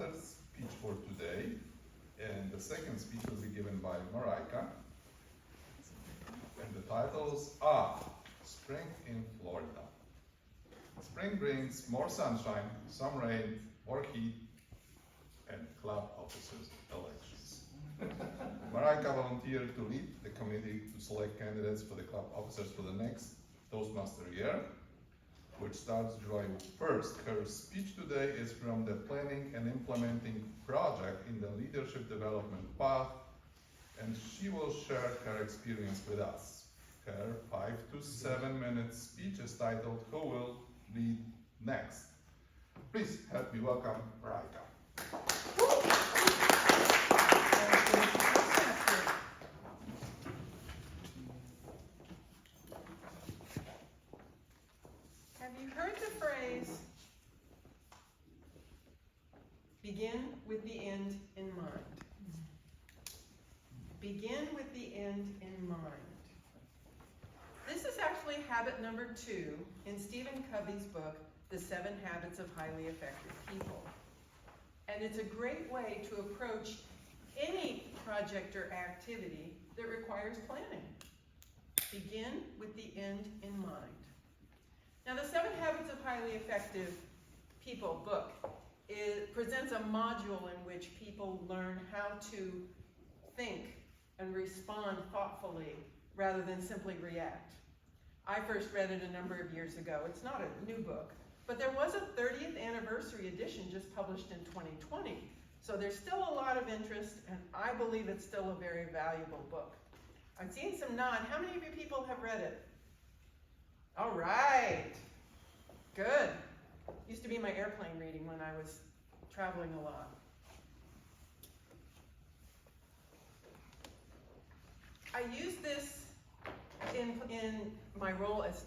another speech for today, and the second speech will be given by Marika. And the titles are Spring in Florida. Spring brings more sunshine, some rain, more heat, and club officers elections. Marika volunteered to lead the committee to select candidates for the club officers for the next Toastmaster year, which starts July 1st. Her speech today is from the Planning and Implementing Project in the Leadership Development Path, and she will share her experience with us. Her 5 to 7 minute speech is titled, Who Will Lead Next? Please help me welcome Marika. Have you heard the phrase, begin with the end in mind? Begin with the end in mind. This is actually habit number 2 in Stephen Covey's book, The 7 Habits of Highly Effective People. And it's a great way to approach any project or activity that requires planning. Begin with the end in mind. Now, the 7 Habits of Highly Effective People book presents a module in which people learn how to think and respond thoughtfully rather than simply react. I first read it a number of years ago. It's not a new book, but there was a 30th anniversary edition just published in 2020. So there's still a lot of interest, and I believe it's still a very valuable book. I've seen some nod. How many of you people have read it? All right, good. Used to be my airplane reading when I was traveling a lot. I use this in my role as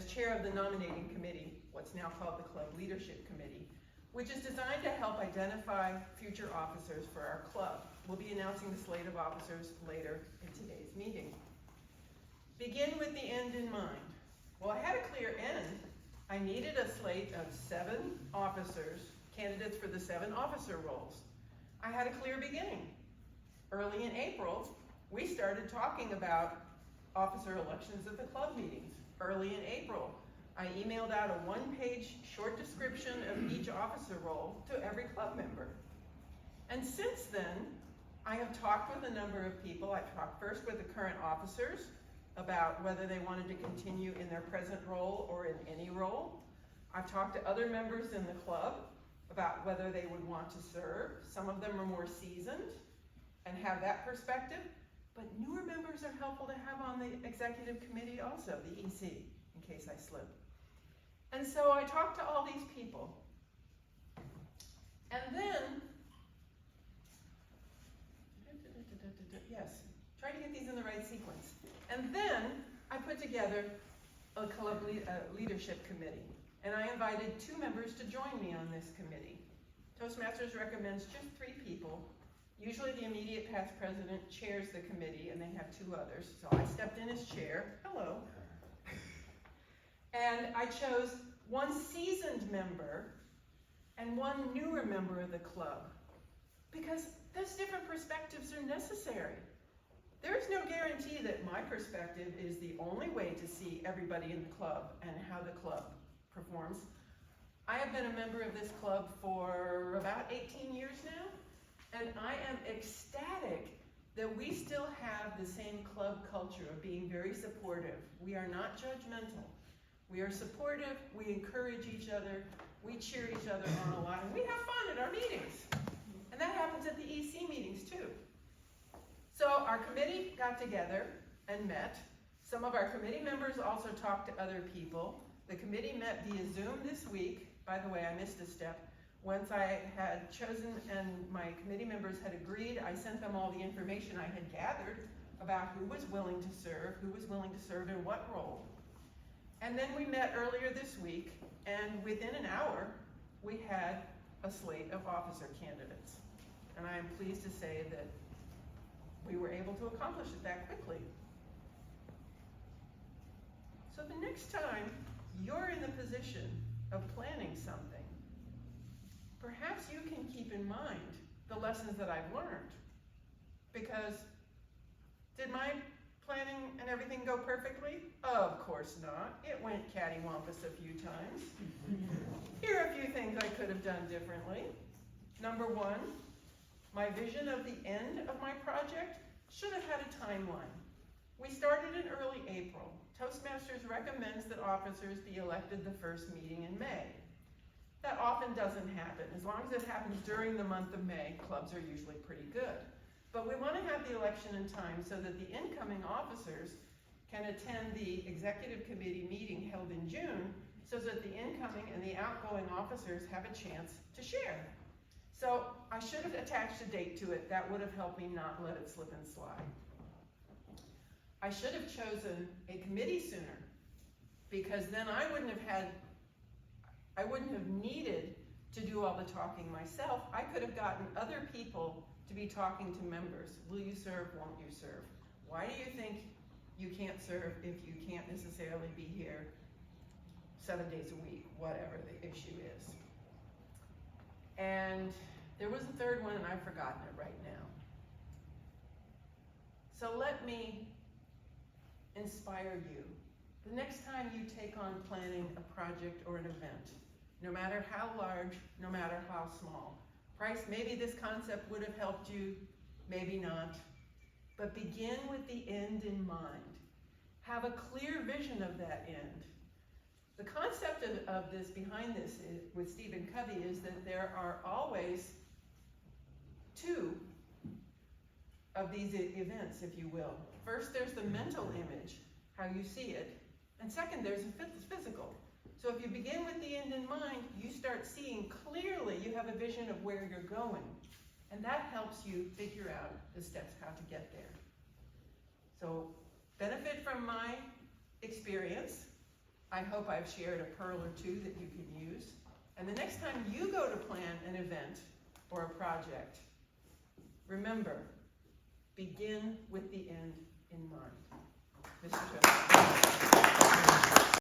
chair of the nominating committee, what's now called the Club Leadership Committee, which is designed to help identify future officers for our club. We'll be announcing the slate of officers later in today's meeting. Begin with the end in mind. Well, I had a clear end. I needed a slate of 7 officers, candidates for the 7 officer roles. I had a clear beginning. Early in April, we started talking about officer elections at the club meetings. Early in April, I emailed out a 1-page short description of each officer role to every club member. And since then, I have talked with a number of people. I talked first with the current officers about whether they wanted to continue in their present role or in any role. I've talked to other members in the club about whether they would want to serve. Some of them are more seasoned and have that perspective, but newer members are helpful to have on the executive committee also, the EC, in case I slip. And so I talked to all these people. And then, yes, try to get these in the right sequence. And then I put together a club leadership committee, and I invited 2 members to join me on this committee. Toastmasters recommends just 3 people. Usually the immediate past president chairs the committee, and they have 2 others. So I stepped in as chair. Hello. And I chose 1 seasoned member and 1 newer member of the club, because those different perspectives are necessary. There is no guarantee that my perspective is the only way to see everybody in the club and how the club performs. I have been a member of this club for about 18 years now, and I am ecstatic that we still have the same club culture of being very supportive. We are not judgmental. We are supportive, we encourage each other, we cheer each other on a lot, and we have fun at our meetings. And that happens at the EC meetings too. So our committee got together and met. Some of our committee members also talked to other people. The committee met via Zoom this week. By the way, I missed a step. Once I had chosen and my committee members had agreed, I sent them all the information I had gathered about who was willing to serve in what role. And then we met earlier this week, and within an hour, we had a slate of officer candidates. And I am pleased to say that we were able to accomplish it that quickly. So the next time you're in the position of planning something, perhaps you can in mind the lessons that I've learned. Because did my planning and everything go perfectly? Of course not. It went cattywampus a few times. Here are a few things I could have done differently. Number one, my vision of the end of my project should have had a timeline. We started in early April. Toastmasters recommends that officers be elected the first meeting in May. That often doesn't happen. As long as it happens during the month of May, clubs are usually pretty good. But we want to have the election in time so that the incoming officers can attend the executive committee meeting held in June, so that the incoming and the outgoing officers have a chance to share. So I should have attached a date to it. That would have helped me not let it slip and slide. I should have chosen a committee sooner, because then I wouldn't have needed to do all the talking myself. I could have gotten other people to be talking to members. Will you serve? Won't you serve? Why do you think you can't serve if you can't necessarily be here 7 days a week, whatever the issue is? And there was a third one, and I've forgotten it right now. So let me inspire you. The next time you take on planning a project or an event, no matter how large, no matter how small. Price, maybe this concept would have helped you, maybe not. But begin with the end in mind. Have a clear vision of that end. The concept of this, behind this, with Stephen Covey, is that there are always two of these events, if you will. First, there's the mental image, how you see it. And second, there's a physical. So if you begin with the end in mind, you start seeing clearly, you have a vision of where you're going. And that helps you figure out the steps how to get there. So benefit from my experience. I hope I've shared a pearl or two that you can use. And the next time you go to plan an event or a project, remember, begin with the end in mind. Mr. Chairman.